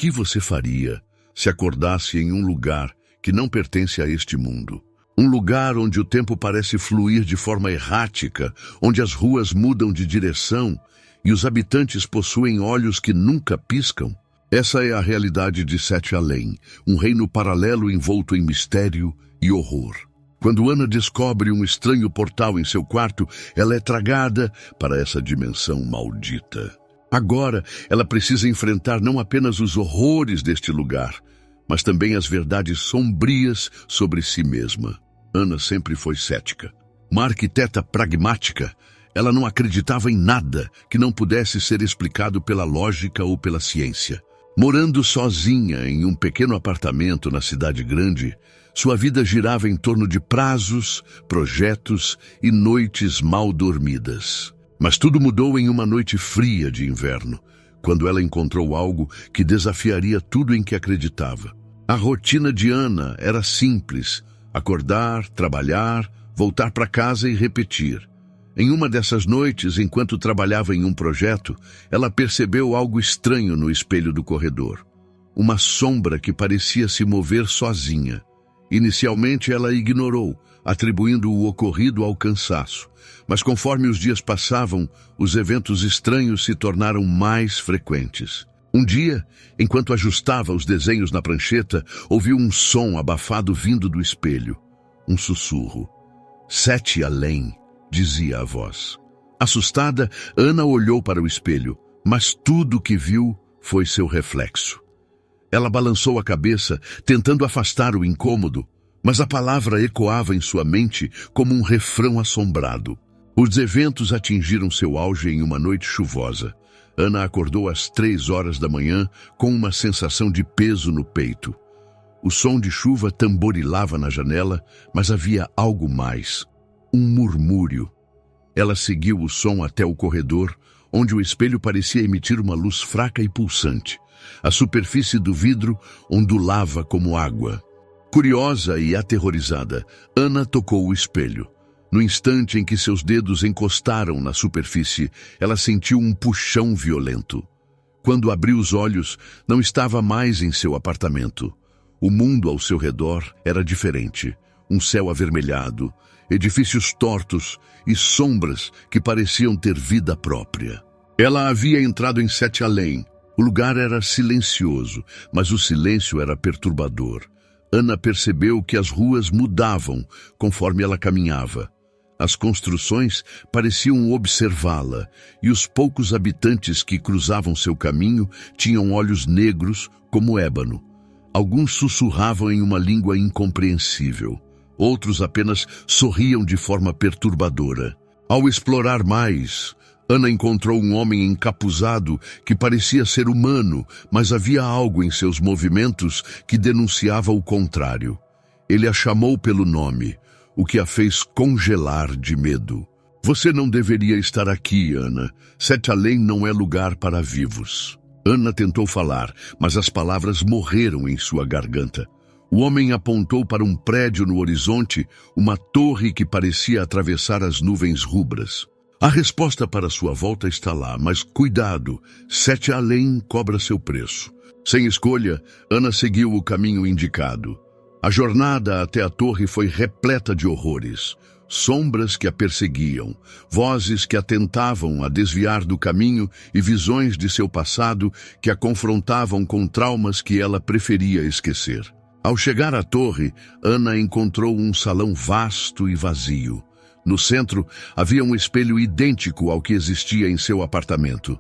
que você faria se acordasse em um lugar que não pertence a este mundo? Um lugar onde o tempo parece fluir de forma errática, onde as ruas mudam de direção e os habitantes possuem olhos que nunca piscam? Essa é a realidade de Sete Além, um reino paralelo envolto em mistério e horror. Quando Ana descobre um estranho portal em seu quarto, ela é tragada para essa dimensão maldita. Agora, ela precisa enfrentar não apenas os horrores deste lugar, mas também as verdades sombrias sobre si mesma. Ana sempre foi cética. Uma arquiteta pragmática, ela não acreditava em nada que não pudesse ser explicado pela lógica ou pela ciência. Morando sozinha em um pequeno apartamento na cidade grande, sua vida girava em torno de prazos, projetos e noites mal dormidas. Mas tudo mudou em uma noite fria de inverno, quando ela encontrou algo que desafiaria tudo em que acreditava. A rotina de Ana era simples: acordar, trabalhar, voltar para casa e repetir. Em uma dessas noites, enquanto trabalhava em um projeto, ela percebeu algo estranho no espelho do corredor. Uma sombra que parecia se mover sozinha. Inicialmente ela ignorou, atribuindo o ocorrido ao cansaço. Mas conforme os dias passavam, os eventos estranhos se tornaram mais frequentes. Um dia, enquanto ajustava os desenhos na prancheta, ouviu um som abafado vindo do espelho. Um sussurro. "Sete Além", dizia a voz. Assustada, Ana olhou para o espelho, mas tudo o que viu foi seu reflexo. Ela balançou a cabeça, tentando afastar o incômodo, mas a palavra ecoava em sua mente como um refrão assombrado. Os eventos atingiram seu auge em uma noite chuvosa. Ana acordou às 3 horas da manhã com uma sensação de peso no peito. O som de chuva tamborilava na janela, mas havia algo mais. Um murmúrio. Ela seguiu o som até o corredor, onde o espelho parecia emitir uma luz fraca e pulsante. A superfície do vidro ondulava como água. Curiosa e aterrorizada, Ana tocou o espelho. No instante em que seus dedos encostaram na superfície, ela sentiu um puxão violento. Quando abriu os olhos, não estava mais em seu apartamento. O mundo ao seu redor era diferente. Um céu avermelhado, edifícios tortos e sombras que pareciam ter vida própria. Ela havia entrado em Sete Além. O lugar era silencioso, mas o silêncio era perturbador. Ana percebeu que as ruas mudavam conforme ela caminhava. As construções pareciam observá-la, e os poucos habitantes que cruzavam seu caminho tinham olhos negros como ébano. Alguns sussurravam em uma língua incompreensível. Outros apenas sorriam de forma perturbadora. Ao explorar mais, Ana encontrou um homem encapuzado que parecia ser humano, mas havia algo em seus movimentos que denunciava o contrário. Ele a chamou pelo nome, o que a fez congelar de medo. "Você não deveria estar aqui, Ana. Sete Além não é lugar para vivos." Ana tentou falar, mas as palavras morreram em sua garganta. O homem apontou para um prédio no horizonte, uma torre que parecia atravessar as nuvens rubras. "A resposta para sua volta está lá, mas cuidado, Sete Além cobra seu preço." Sem escolha, Ana seguiu o caminho indicado. A jornada até a torre foi repleta de horrores. Sombras que a perseguiam, vozes que a tentavam a desviar do caminho e visões de seu passado que a confrontavam com traumas que ela preferia esquecer. Ao chegar à torre, Ana encontrou um salão vasto e vazio. No centro, havia um espelho idêntico ao que existia em seu apartamento.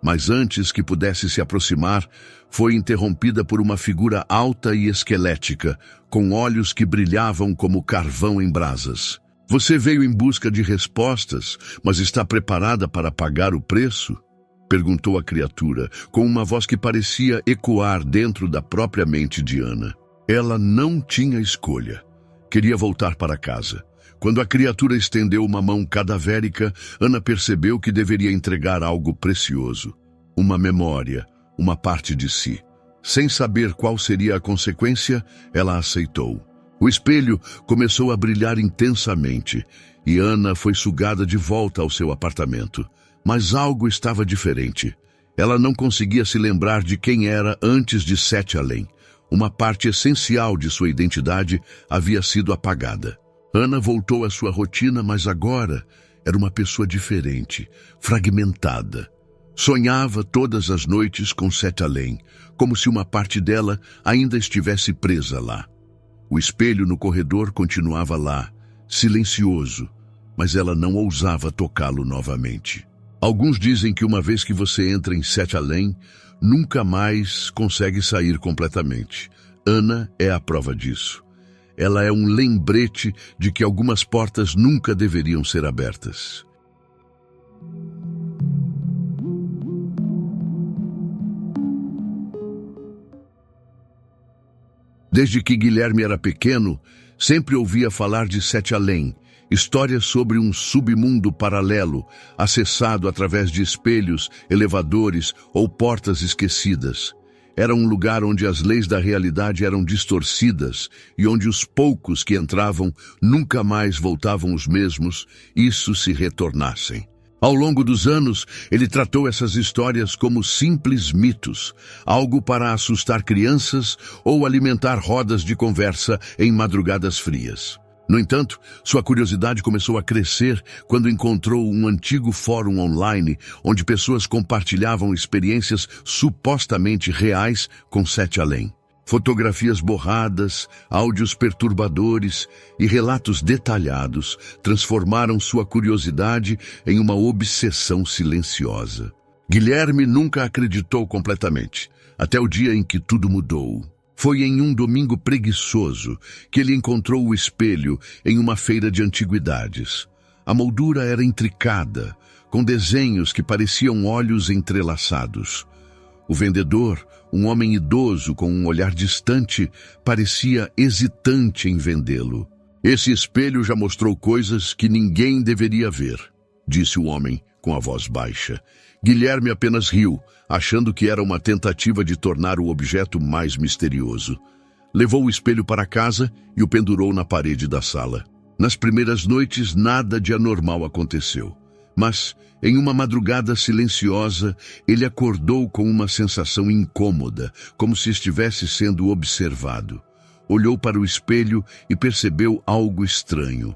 Mas antes que pudesse se aproximar, foi interrompida por uma figura alta e esquelética, com olhos que brilhavam como carvão em brasas. "Você veio em busca de respostas, mas está preparada para pagar o preço?" perguntou a criatura, com uma voz que parecia ecoar dentro da própria mente de Ana. Ela não tinha escolha. Queria voltar para casa. Quando a criatura estendeu uma mão cadavérica, Ana percebeu que deveria entregar algo precioso. Uma memória, uma parte de si. Sem saber qual seria a consequência, ela aceitou. O espelho começou a brilhar intensamente e Ana foi sugada de volta ao seu apartamento. Mas algo estava diferente. Ela não conseguia se lembrar de quem era antes de Sete Além. Uma parte essencial de sua identidade havia sido apagada. Ana voltou à sua rotina, mas agora era uma pessoa diferente, fragmentada. Sonhava todas as noites com Sete Além, como se uma parte dela ainda estivesse presa lá. O espelho no corredor continuava lá, silencioso, mas ela não ousava tocá-lo novamente. Alguns dizem que uma vez que você entra em Sete Além, nunca mais consegue sair completamente. Ana é a prova disso. Ela é um lembrete de que algumas portas nunca deveriam ser abertas. Desde que Guilherme era pequeno, sempre ouvia falar de Sete Além, histórias sobre um submundo paralelo, acessado através de espelhos, elevadores ou portas esquecidas. Era um lugar onde as leis da realidade eram distorcidas e onde os poucos que entravam nunca mais voltavam os mesmos, isso se retornassem. Ao longo dos anos, ele tratou essas histórias como simples mitos, algo para assustar crianças ou alimentar rodas de conversa em madrugadas frias. No entanto, sua curiosidade começou a crescer quando encontrou um antigo fórum online onde pessoas compartilhavam experiências supostamente reais com Sete Além. Fotografias borradas, áudios perturbadores e relatos detalhados transformaram sua curiosidade em uma obsessão silenciosa. Guilherme nunca acreditou completamente, até o dia em que tudo mudou. Foi em um domingo preguiçoso que ele encontrou o espelho em uma feira de antiguidades. A moldura era intricada, com desenhos que pareciam olhos entrelaçados. O vendedor, um homem idoso com um olhar distante, parecia hesitante em vendê-lo. Esse espelho já mostrou coisas que ninguém deveria ver, disse o homem com a voz baixa. Guilherme apenas riu, achando que era uma tentativa de tornar o objeto mais misterioso. Levou o espelho para casa e o pendurou na parede da sala. Nas primeiras noites, nada de anormal aconteceu. Mas, em uma madrugada silenciosa, ele acordou com uma sensação incômoda, como se estivesse sendo observado. Olhou para o espelho e percebeu algo estranho.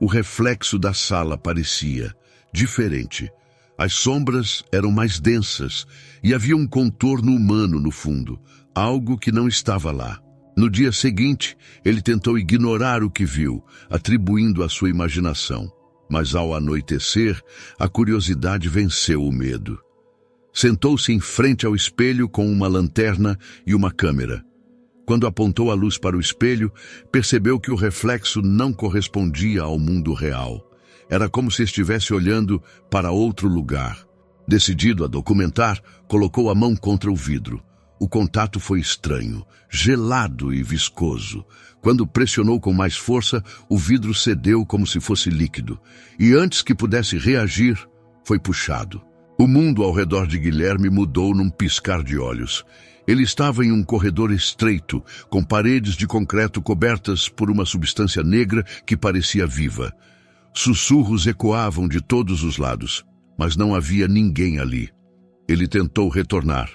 O reflexo da sala parecia diferente. As sombras eram mais densas e havia um contorno humano no fundo, algo que não estava lá. No dia seguinte, ele tentou ignorar o que viu, atribuindo à sua imaginação. Mas ao anoitecer, a curiosidade venceu o medo. Sentou-se em frente ao espelho com uma lanterna e uma câmera. Quando apontou a luz para o espelho, percebeu que o reflexo não correspondia ao mundo real. Era como se estivesse olhando para outro lugar. Decidido a documentar, colocou a mão contra o vidro. O contato foi estranho, gelado e viscoso. Quando pressionou com mais força, o vidro cedeu como se fosse líquido. E antes que pudesse reagir, foi puxado. O mundo ao redor de Guilherme mudou num piscar de olhos. Ele estava em um corredor estreito, com paredes de concreto cobertas por uma substância negra que parecia viva. Sussurros ecoavam de todos os lados, mas não havia ninguém ali. Ele tentou retornar,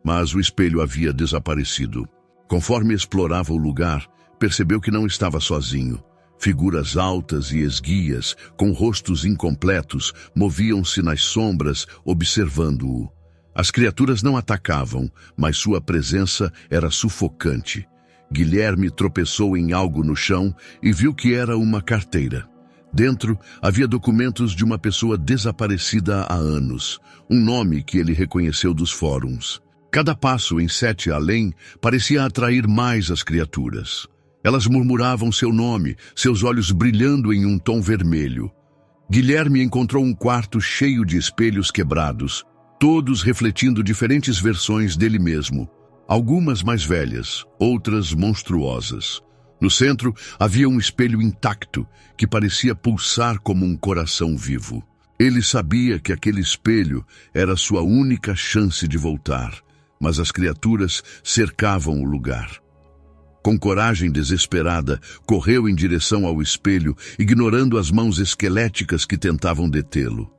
mas o espelho havia desaparecido. Conforme explorava o lugar, percebeu que não estava sozinho. Figuras altas e esguias, com rostos incompletos, moviam-se nas sombras, observando-o. As criaturas não atacavam, mas sua presença era sufocante. Guilherme tropeçou em algo no chão e viu que era uma carteira. Dentro havia documentos de uma pessoa desaparecida há anos, um nome que ele reconheceu dos fóruns. Cada passo em Sete Além parecia atrair mais as criaturas. Elas murmuravam seu nome, seus olhos brilhando em um tom vermelho. Guilherme encontrou um quarto cheio de espelhos quebrados, todos refletindo diferentes versões dele mesmo. Algumas mais velhas, outras monstruosas. No centro havia um espelho intacto, que parecia pulsar como um coração vivo. Ele sabia que aquele espelho era sua única chance de voltar, mas as criaturas cercavam o lugar. Com coragem desesperada, correu em direção ao espelho, ignorando as mãos esqueléticas que tentavam detê-lo.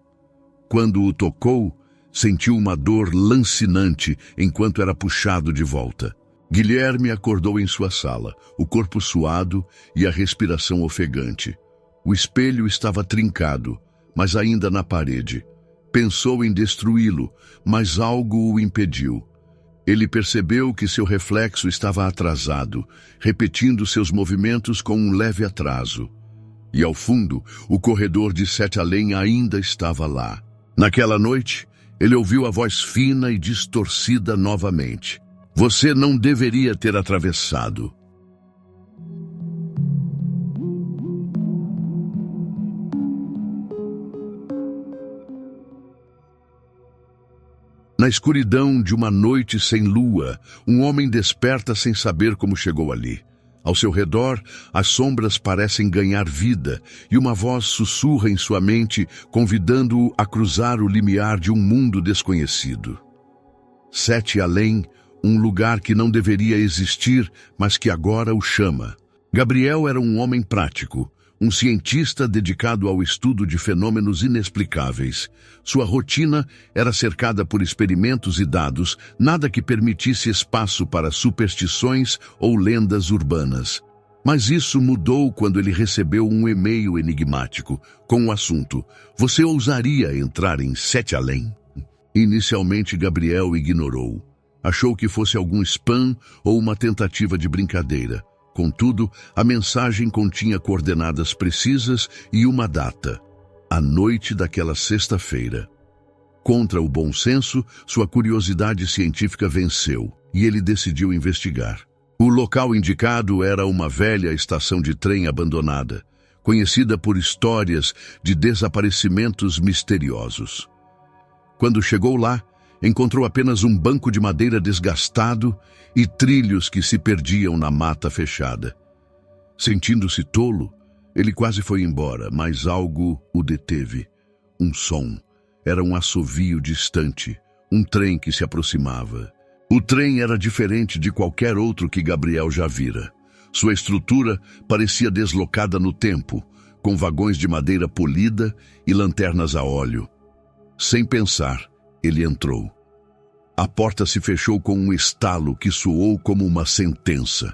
Quando o tocou, Sentiu uma dor lancinante enquanto era puxado de volta. Guilherme acordou em sua sala, o corpo suado e a respiração ofegante. O espelho estava trincado, mas ainda na parede. Pensou em destruí-lo, mas algo o impediu. Ele percebeu que seu reflexo estava atrasado, repetindo seus movimentos com um leve atraso. E ao fundo, o corredor de Sete Além ainda estava lá. Naquela noite, ele ouviu a voz fina e distorcida novamente. Você não deveria ter atravessado. Na escuridão de uma noite sem lua, um homem desperta sem saber como chegou ali. Ao seu redor, as sombras parecem ganhar vida e uma voz sussurra em sua mente, convidando-o a cruzar o limiar de um mundo desconhecido. Sete Além, um lugar que não deveria existir, mas que agora o chama. Gabriel era um homem prático, um cientista dedicado ao estudo de fenômenos inexplicáveis. Sua rotina era cercada por experimentos e dados, nada que permitisse espaço para superstições ou lendas urbanas. Mas isso mudou quando ele recebeu um e-mail enigmático, com o assunto: você ousaria entrar em Sete Além? Inicialmente, Gabriel ignorou. Achou que fosse algum spam ou uma tentativa de brincadeira. Contudo, a mensagem continha coordenadas precisas e uma data: a noite daquela sexta-feira. Contra o bom senso, sua curiosidade científica venceu e ele decidiu investigar. O local indicado era uma velha estação de trem abandonada, conhecida por histórias de desaparecimentos misteriosos. Quando chegou lá, encontrou apenas um banco de madeira desgastado e trilhos que se perdiam na mata fechada. Sentindo-se tolo, ele quase foi embora, mas algo o deteve. Um som. Era um assovio distante, um trem que se aproximava. O trem era diferente de qualquer outro que Gabriel já vira. Sua estrutura parecia deslocada no tempo, com vagões de madeira polida e lanternas a óleo. Sem pensar, ele entrou. A porta se fechou com um estalo que soou como uma sentença.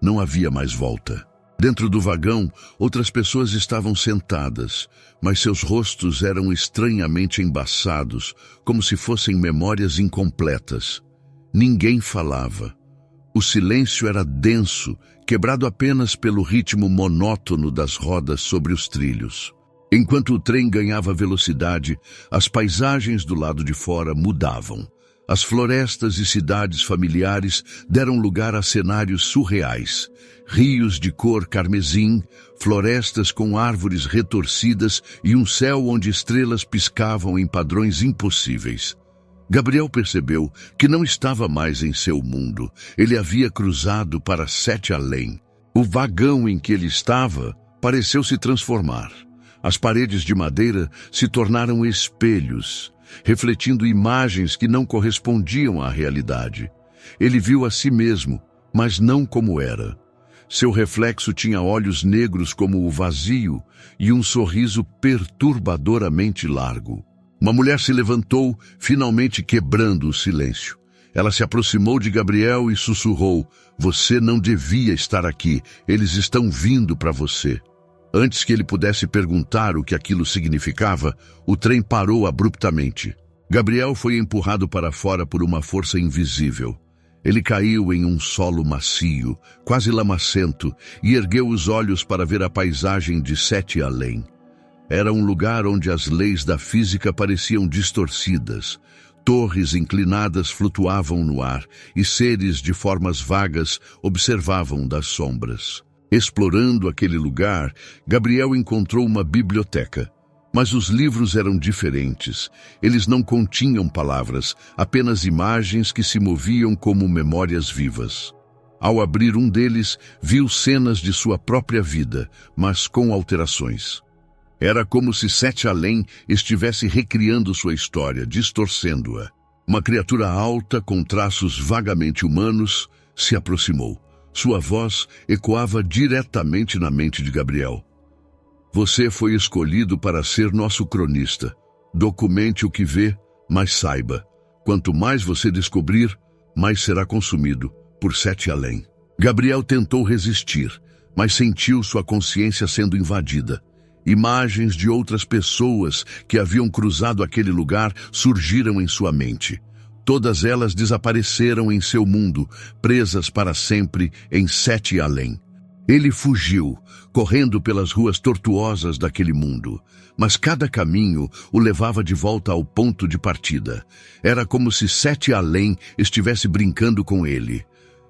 Não havia mais volta. Dentro do vagão, outras pessoas estavam sentadas, mas seus rostos eram estranhamente embaçados, como se fossem memórias incompletas. Ninguém falava. O silêncio era denso, quebrado apenas pelo ritmo monótono das rodas sobre os trilhos. Enquanto o trem ganhava velocidade, as paisagens do lado de fora mudavam. As florestas e cidades familiares deram lugar a cenários surreais. Rios de cor carmesim, florestas com árvores retorcidas e um céu onde estrelas piscavam em padrões impossíveis. Gabriel percebeu que não estava mais em seu mundo. Ele havia cruzado para Sete Além. O vagão em que ele estava pareceu se transformar. As paredes de madeira se tornaram espelhos, refletindo imagens que não correspondiam à realidade. Ele viu a si mesmo, mas não como era. Seu reflexo tinha olhos negros como o vazio e um sorriso perturbadoramente largo. Uma mulher se levantou, finalmente quebrando o silêncio. Ela se aproximou de Gabriel e sussurrou: você não devia estar aqui, eles estão vindo para você. Antes que ele pudesse perguntar o que aquilo significava, o trem parou abruptamente. Gabriel foi empurrado para fora por uma força invisível. Ele caiu em um solo macio, quase lamacento, e ergueu os olhos para ver a paisagem de Sete Além. Era um lugar onde as leis da física pareciam distorcidas. Torres inclinadas flutuavam no ar, e seres de formas vagas observavam das sombras. Explorando aquele lugar, Gabriel encontrou uma biblioteca. Mas os livros eram diferentes. Eles não continham palavras, apenas imagens que se moviam como memórias vivas. Ao abrir um deles, viu cenas de sua própria vida, mas com alterações. Era como se Sete Além estivesse recriando sua história, distorcendo-a. Uma criatura alta, com traços vagamente humanos, se aproximou. Sua voz ecoava diretamente na mente de Gabriel. Você foi escolhido para ser nosso cronista. Documente o que vê, Mas saiba, quanto mais você descobrir, mais será consumido por 7 além. Gabriel tentou resistir, mas sentiu sua consciência sendo invadida. Imagens de outras pessoas que haviam cruzado aquele lugar surgiram em sua mente. Todas elas desapareceram em seu mundo, presas para sempre em 7 além. Ele fugiu, correndo pelas ruas tortuosas daquele mundo, mas cada caminho o levava de volta ao ponto de partida. Era como se 7 além estivesse brincando com ele.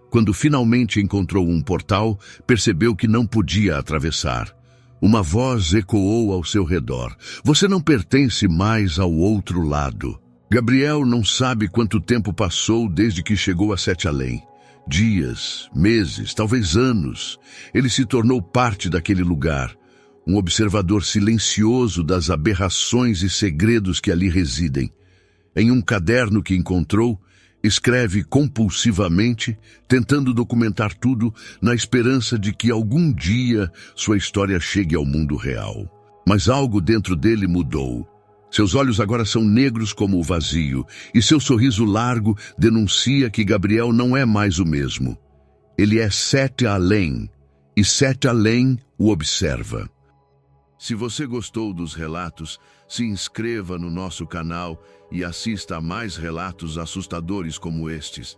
Quando finalmente encontrou um portal, percebeu que não podia atravessar. Uma voz ecoou ao seu redor. Você não pertence mais ao outro lado. Gabriel não sabe quanto tempo passou desde que chegou a 7 além. Dias, meses, talvez anos. Ele se tornou parte daquele lugar. Um observador silencioso das aberrações e segredos que ali residem. Em um caderno que encontrou, escreve compulsivamente, tentando documentar tudo na esperança de que algum dia sua história chegue ao mundo real. Mas algo dentro dele mudou. Seus olhos agora são negros como o vazio, e seu sorriso largo denuncia que Gabriel não é mais o mesmo. Ele é 7 além, e 7 além o observa. Se você gostou dos relatos, se inscreva no nosso canal e assista a mais relatos assustadores como estes.